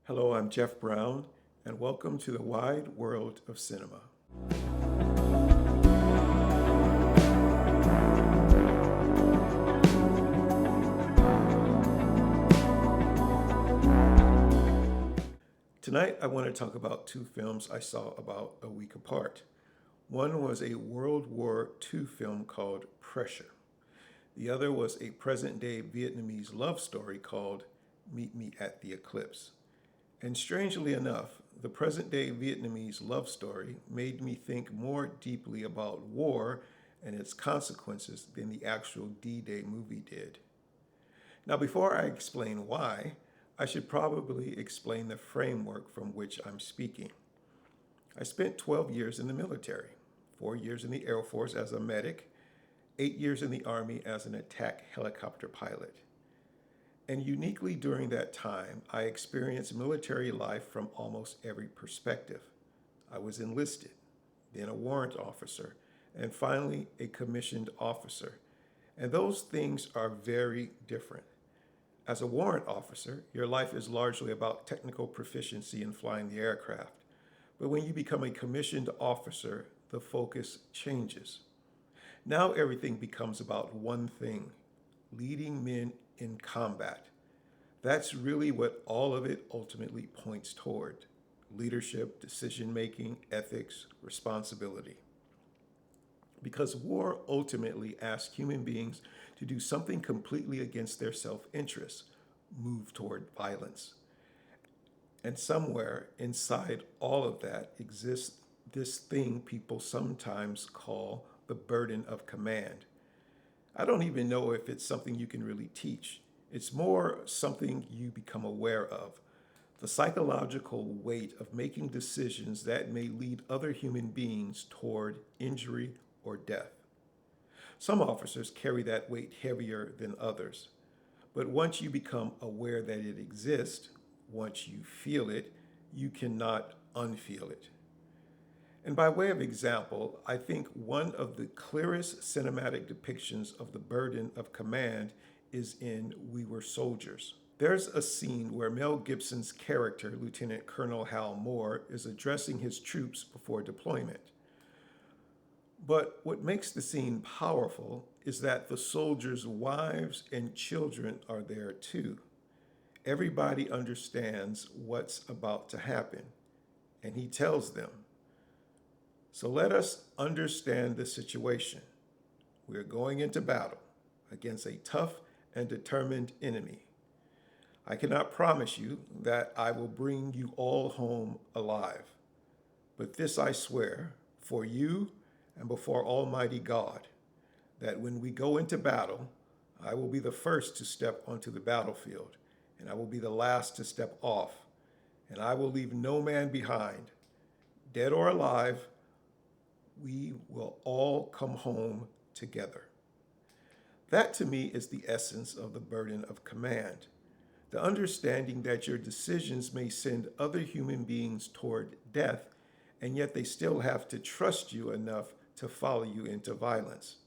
Hello, I'm Jeff Brown, and welcome to the wide world of cinema. Tonight, I want to talk about two films I saw about a week apart. One was a World War II film called Pressure. The other was a present day Vietnamese love story called Meet Me at the Eclipse. And strangely enough, the present day Vietnamese love story made me think more deeply about war and its consequences than the actual D Day movie did. Now, before I explain why, I should probably explain the framework from which I'm speaking. I spent 12 years in the military, 4 years in the Air Force as a medic, 8 years in the Army as an attack helicopter pilot. And uniquely during that time, I experienced military life from almost every perspective. I was enlisted, then a warrant officer, and finally a commissioned officer. And those things are very different. As a warrant officer, your life is largely about technical proficiency in flying the aircraft. But when you become a commissioned officer, the focus changes. Now everything becomes about one thing: leading men in combat. That's really what all of it ultimately points toward: leadership, decision making, ethics, responsibility. Because war ultimately asks human beings to do something completely against their self interest, move toward violence. And somewhere inside all of that exists this thing people sometimes call the burden of command. I don't even know if it's something you can really teach. It's more something you become aware of: the psychological weight of making decisions that may lead other human beings toward injury or death. Some officers carry that weight heavier than others. But once you become aware that it exists, once you feel it, you cannot unfeel it. And by way of example, I think one of the clearest cinematic depictions of the burden of command is in We Were Soldiers. There's a scene where Mel Gibson's character, Lieutenant Colonel Hal Moore, is addressing his troops before deployment. But what makes the scene powerful is that the soldiers' wives and children are there too. Everybody understands what's about to happen, and he tells them, "So let us understand the situation. We are going into battle against a tough and determined enemy. I cannot promise you that I will bring you all home alive, but this I swear, for you and before Almighty God, that when we go into battle, I will be the first to step onto the battlefield, and I will be the last to step off, and I will leave no man behind, dead or alive. We will all come home together." That to me is the essence of the burden of command: the understanding that your decisions may send other human beings toward death, and yet they still have to trust you enough to follow you into violence.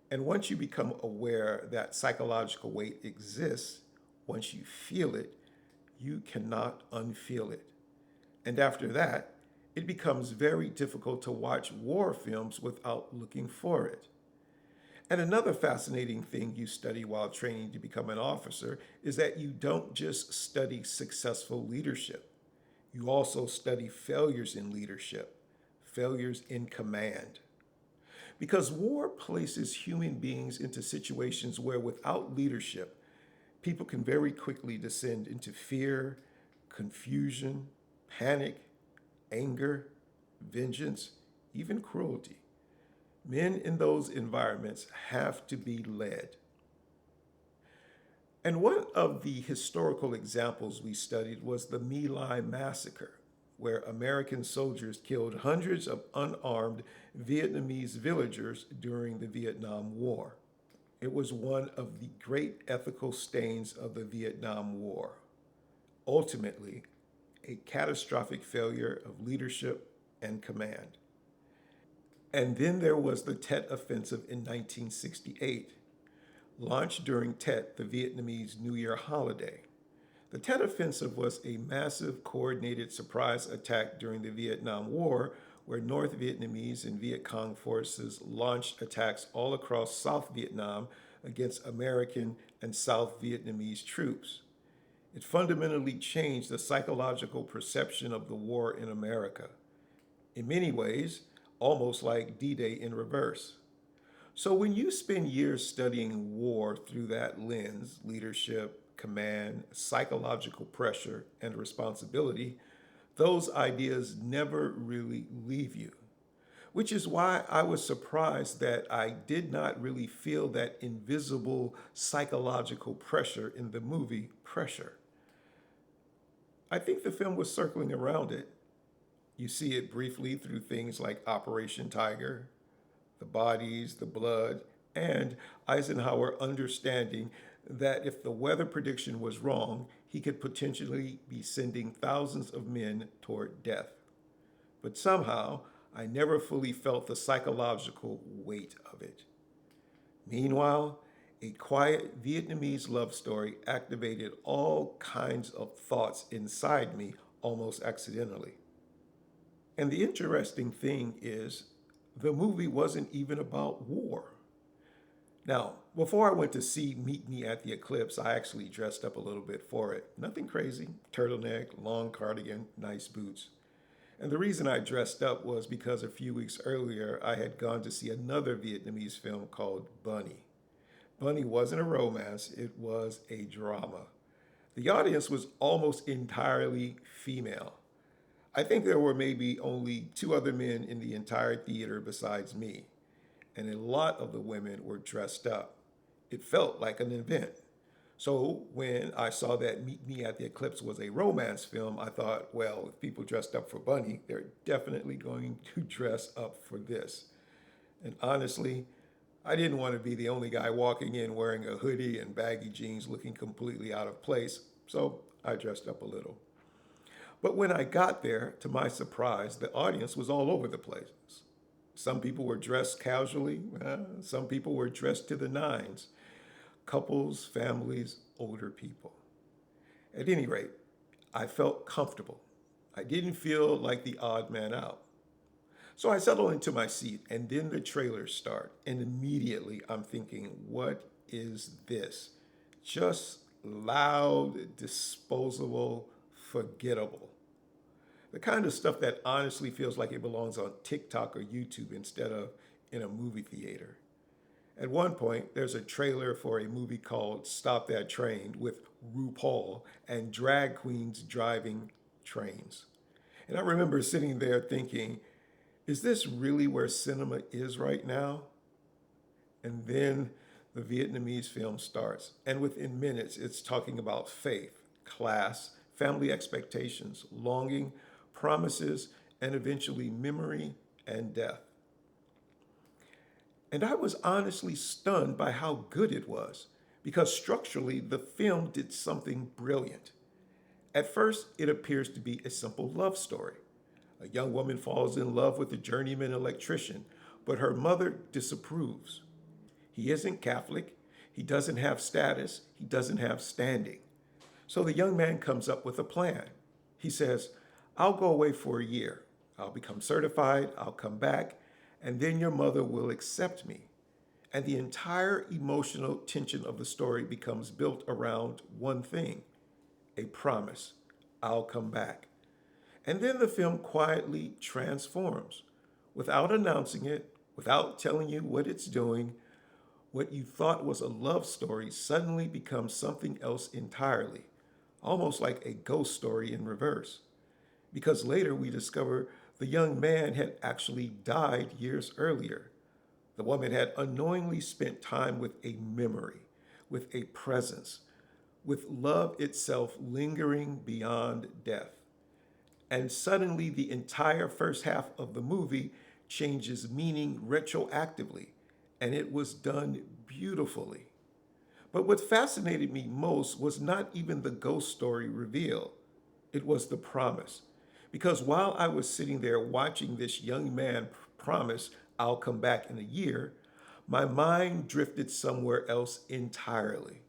And once you become aware that psychological weight exists, once you feel it, you cannot unfeel it. And after that, it becomes very difficult to watch war films without looking for it. And another fascinating thing you study while training to become an officer is that you don't just study successful leadership. You also study failures in leadership, failures in command. Because war places human beings into situations where without leadership, people can very quickly descend into fear, confusion, panic, anger, vengeance, even cruelty. Men in those environments have to be led. And one of the historical examples we studied was the My Lai Massacre, where American soldiers killed hundreds of unarmed Vietnamese villagers during the Vietnam War. It was one of the great ethical stains of the Vietnam War. Ultimately, a catastrophic failure of leadership and command. And then there was the Tet Offensive in 1968, launched during Tet, the Vietnamese New Year holiday. The Tet Offensive was a massive coordinated surprise attack during the Vietnam War where North Vietnamese and Viet Cong forces launched attacks all across South Vietnam against American and South Vietnamese troops. It fundamentally changed the psychological perception of the war in America. In many ways, almost like D Day in reverse. So, when you spend years studying war through that lens, leadership, command, psychological pressure, and responsibility, those ideas never really leave you. Which is why I was surprised that I did not really feel that invisible psychological pressure in the movie Pressure. I think the film was circling around it. You see it briefly through things like Operation Tiger, the bodies, the blood, and Eisenhower understanding that if the weather prediction was wrong, he could potentially be sending thousands of men toward death. But somehow, I never fully felt the psychological weight of it. Meanwhile, a quiet Vietnamese love story activated all kinds of thoughts inside me almost accidentally. And the interesting thing is, the movie wasn't even about war. Now, before I went to see Meet Me at the Eclipse, I actually dressed up a little bit for it. Nothing crazy, turtleneck, long cardigan, nice boots. And the reason I dressed up was because a few weeks earlier I had gone to see another Vietnamese film called Bunny. Bunny wasn't a romance, it was a drama. The audience was almost entirely female. I think there were maybe only two other men in the entire theater besides me, and a lot of the women were dressed up. It felt like an event. So when I saw that Meet Me at the Eclipse was a romance film, I thought, well, if people dressed up for Bunny, they're definitely going to dress up for this. And honestly, I didn't want to be the only guy walking in wearing a hoodie and baggy jeans looking completely out of place, so I dressed up a little. But when I got there, to my surprise, the audience was all over the place. Some people were dressed casually, some people were dressed to the nines. Couples, families, older people. At any rate, I felt comfortable. I didn't feel like the odd man out. So I settled into my seat, and then the trailers start. And immediately I'm thinking, what is this? Just loud, disposable, forgettable. The kind of stuff that honestly feels like it belongs on TikTok or YouTube instead of in a movie theater. At one point, there's a trailer for a movie called Stop That Train with RuPaul and drag queens driving trains. And I remember sitting there thinking, is this really where cinema is right now? And then the Vietnamese film starts. And within minutes, it's talking about faith, class, family expectations, longing, promises, and eventually memory and death. And I was honestly stunned by how good it was, because structurally, the film did something brilliant. At first, it appears to be a simple love story. A young woman falls in love with a journeyman electrician, but her mother disapproves. He isn't Catholic, he doesn't have status, he doesn't have standing. So the young man comes up with a plan. He says, I'll go away for a year. I'll become certified, I'll come back, and then your mother will accept me. And the entire emotional tension of the story becomes built around one thing, a promise. I'll come back. And then the film quietly transforms. Without announcing it, without telling you what it's doing, what you thought was a love story suddenly becomes something else entirely, almost like a ghost story in reverse. Because later we discover the young man had actually died years earlier. The woman had unknowingly spent time with a memory, with a presence, with love itself lingering beyond death. And suddenly the entire first half of the movie changes meaning retroactively, and it was done beautifully. But what fascinated me most was not even the ghost story reveal, it was the promise. Because while I was sitting there watching this young man promise, I'll come back in a year, my mind drifted somewhere else entirely.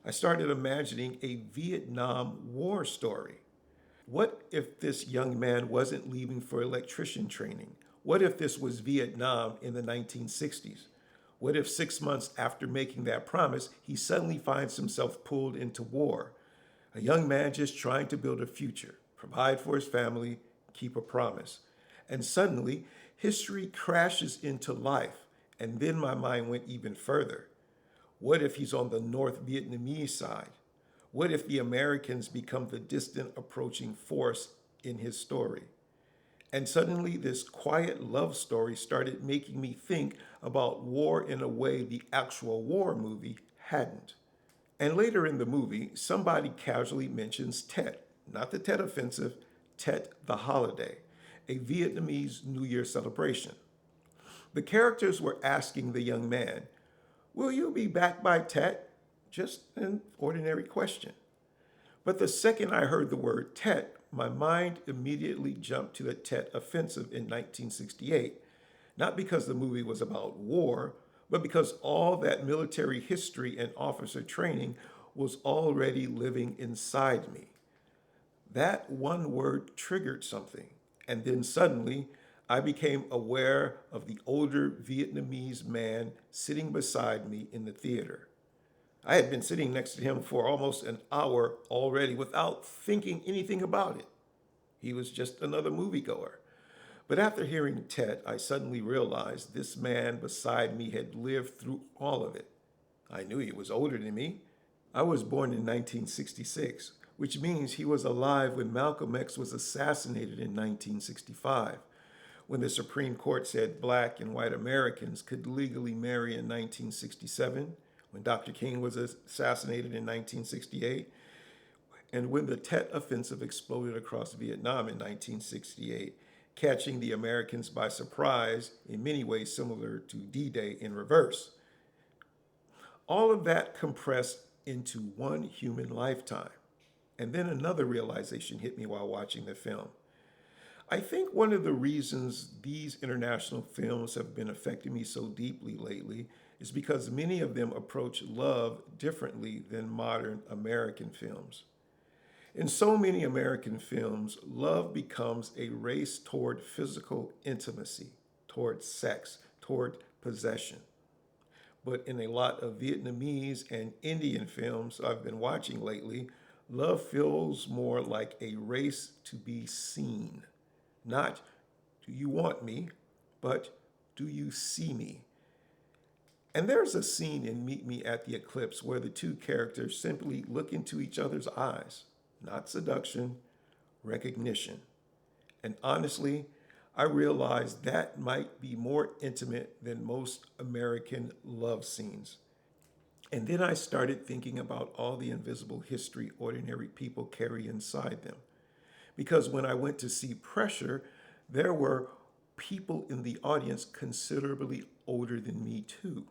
I started imagining a Vietnam War story. What if this young man wasn't leaving for electrician training? What if this was Vietnam in the 1960s? What if 6 months after making that promise, he suddenly finds himself pulled into war? A young man just trying to build a future, provide for his family, keep a promise. And suddenly, history crashes into life. And then my mind went even further. What if he's on the North Vietnamese side? What if the Americans become the distant approaching force in his story? And suddenly, this quiet love story started making me think about war in a way the actual war movie hadn't. And later in the movie, somebody casually mentions Tet, not the Tet Offensive, Tet the holiday, a Vietnamese New Year celebration. The characters were asking the young man, "Will you be back by Tet?" Just an ordinary question. But the second I heard the word Tet, my mind immediately jumped to the Tet Offensive in 1968, not because the movie was about war, but because all that military history and officer training was already living inside me. That one word triggered something, and then suddenly I became aware of the older Vietnamese man sitting beside me in the theater. I had been sitting next to him for almost an hour already without thinking anything about it. He was just another moviegoer. But after hearing Tet, I suddenly realized this man beside me had lived through all of it. I knew he was older than me. I was born in 1966, which means he was alive when Malcolm X was assassinated in 1965, when the Supreme Court said black and white Americans could legally marry in 1967, when Dr. King was assassinated in 1968, and when the Tet Offensive exploded across Vietnam in 1968, catching the Americans by surprise, in many ways similar to D-Day in reverse. All of that compressed into one human lifetime. And then another realization hit me while watching the film. I think one of the reasons these international films have been affecting me so deeply lately is because many of them approach love differently than modern American films. In so many American films, love becomes a race toward physical intimacy, toward sex, toward possession. But in a lot of Vietnamese and Indian films I've been watching lately, love feels more like a race to be seen. Not, do you want me, but do you see me? And there's a scene in Meet Me at the Eclipse where the two characters simply look into each other's eyes. Not seduction, recognition. And honestly, I realized that might be more intimate than most American love scenes. And then I started thinking about all the invisible history ordinary people carry inside them. Because when I went to see Pressure, there were people in the audience considerably older than me, too.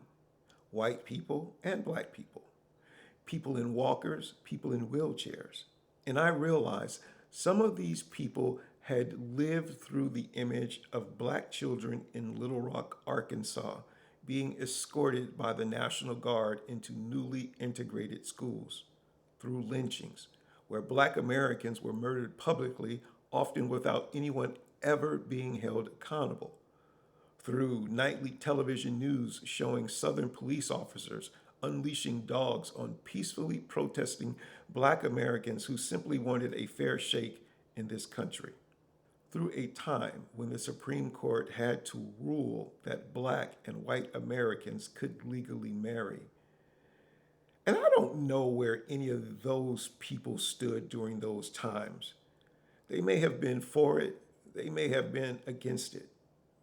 White people and black people. People in walkers, people in wheelchairs. And I realized some of these people had lived through the image of black children in Little Rock, Arkansas, being escorted by the National Guard into newly integrated schools, through lynchings, where black Americans were murdered publicly, often without anyone ever being held accountable, through nightly television news showing Southern police officers unleashing dogs on peacefully protesting black Americans who simply wanted a fair shake in this country, through a time when the Supreme Court had to rule that black and white Americans could legally marry. And I don't know where any of those people stood during those times. They may have been for it, they may have been against it.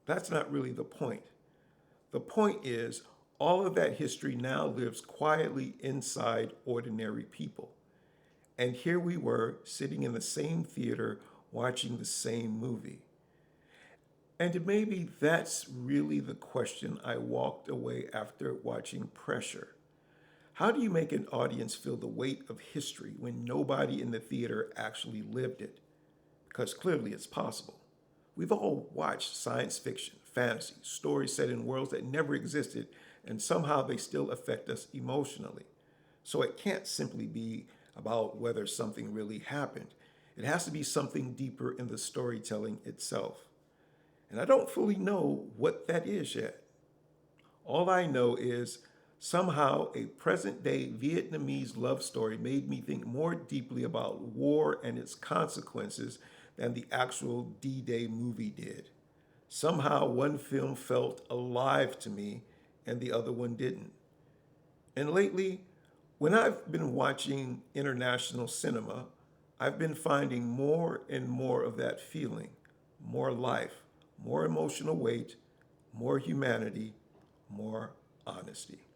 That's not really the point. The point is, all of that history now lives quietly inside ordinary people. And here we were, sitting in the same theater, watching the same movie. And maybe that's really the question I walked away after watching Pressure. How do you make an audience feel the weight of history when nobody in the theater actually lived it? Because clearly it's possible. We've all watched science fiction, fantasy, stories set in worlds that never existed, and somehow they still affect us emotionally. So it can't simply be about whether something really happened. It has to be something deeper in the storytelling itself. And I don't fully know what that is yet. All I know is somehow a present day Vietnamese love story made me think more deeply about war and its consequences than the actual D Day movie did. Somehow one film felt alive to me and the other one didn't. And lately, when I've been watching international cinema, I've been finding more and more of that feeling, more life, more emotional weight, more humanity, more honesty.